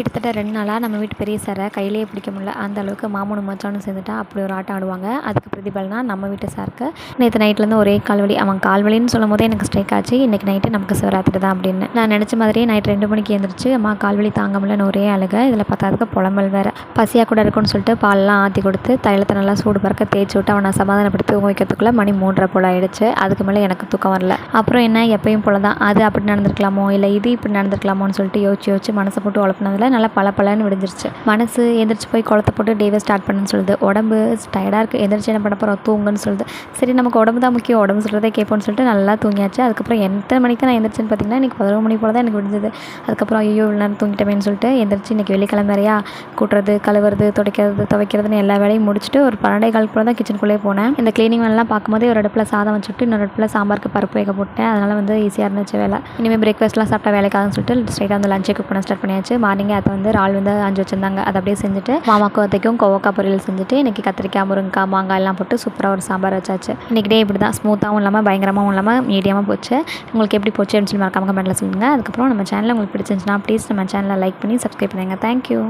கிட்டத்தட்ட 2 நாளாக நம்ம வீட்டு பெரிய சாரை கையிலேயே பிடிக்க முடியல. அந்த அளவுக்கு மாமனும் மச்சானும் சேர்ந்துட்டா அப்படி ஒரு ஆட்டம் ஆடுவாங்க. அதுக்கு பிரதிபலனா நம்ம வீட்டு சாருக்கு நேற்று நைட்லேருந்து ஒரே கால்வலி. அவன் கால்வலின்னு சொல்லும் போதே எனக்கு ஸ்ட்ரைக் ஆச்சு, இன்றைக்கி நைட்டு நமக்கு சிவராத்திரி தான் அப்படின்னு. நான் நினச்ச மாதிரியே நைட் 2 மணிக்கு எழுந்திரிச்சு அம்மா கால்வலி தாங்க முடியலன்னு ஒரே அழுக. இதில் பார்த்ததுக்கு புலம்பல் வேறு. பசியாக கூட இருக்குன்னு சொல்லிட்டு பால்லாம் ஆற்றி கொடுத்து தைலத்தை நல்லா சூடு பறக்க தேய்ச்சி விட்டு அவனை சமாதானப்படுத்தி தூங்க வைக்கிறதுக்குள்ளே மணி 3:30 போல் ஆகிடுச்சு. அதுக்கு மேலே எனக்கு தூக்கம் வரல. அப்புறம் என்ன எப்பயும் போல தான், அது அப்படி நடந்திருக்கலாமோ இல்லை இது இப்படி நடந்திருக்கலாமோன்னு சொல்லிட்டு யோசிச்சு மனசை போட்டு உழப்பினதில் நல்லா பலன்னு விடிஞ்சிருச்சு. மனசு எந்திரிச்சு போய் குளத்தை போட்டு டேவை ஸ்டார்ட் பண்ணுன்னு சொல்லுது. உடம்பு டயர்டாக இருக்குது, எந்திரிச்சு என்ன பண்ண போகிறோம், தூங்குன்னு சொல்லுது. சரி நமக்கு உடம்பு தான் முக்கியம், உடம்பு சொல்கிறதே கேட்போன்னு சொல்லிட்டு நல்லா தூங்கியாச்சு. அதுக்கப்புறம் எத்தனை மணிக்கு நான் எந்திரிச்சுன்னு பார்த்தீங்கன்னா இன்றைக்கி 11 மணி போல் தான் எனக்கு விடிஞ்சது. அதுக்கப்புறம் ஐயோ இவ்வளோ நேரம் தூங்கிட்டமேன்னு சொல்லிட்டு எந்திரிச்சு இன்றைக்கி வெள்ளிக்கிழமை வேறையா கூட்டுறது கழுவுறது துவைக்கிறதுன்னு எல்லா வேலையும் முடிச்சுட்டு ஒரு 12:15 போல் தான் கிச்சனுக்குள்ளே போனேன். இந்த க்ளீனிங் வேலைலாம் பார்க்கும்போது ஒரு அடுப்பில் சாதம் வச்சுட்டு இன்னொரு அடுப்பில் சாம்பாருக்கு பருப்பு வேக போட்டேன். அதனால் ஈஸியாக இருந்துச்சு வேலை. இனிமேல் பிரேக்ஃபாஸ்ட்லாம் சாப்பிட்டா வேலைக்காகன்னு சொல்லிட்டு ஸ்ட்ரைட்டாக வந்து லஞ்சை குக் பண்ண ஸ்டார்ட் பண்ணியாச்சு. மார்னிங்கே அதை இறால் 5 வச்சுருந்தாங்க. அதை அப்படியே செஞ்சுட்டு மாமாக்கும் அத்தைக்கும் கோவக்காய் பொரியல் செஞ்சுட்டு இன்றைக்கி கத்திரிக்காய் முருங்கைக்காய் மாங்காய் எல்லாம் போட்டு சூப்பராக ஒரு சாம்பார் வச்சாச்சு. இன்றைக்கி டே இப்படி தான் ஸ்மூத்தாகவும் இல்லாமல் பயங்கரமாகவும் இல்லாமல் மீடியமாக போச்சு. உங்களுக்கு எப்படி போச்சு அப்படின்னு சொல்லி மறக்காம கமெண்ட்டில் சொல்லுங்கள். அதுக்கப்புறம் நம்ம சேனலில் உங்களுக்கு பிடிச்சிருந்துச்சுன்னா ப்ளீஸ் நம்ம சேனலை லைக் பண்ணி சப்ஸ்கிரைப் பண்ணுங்கள். தேங்க்யூ.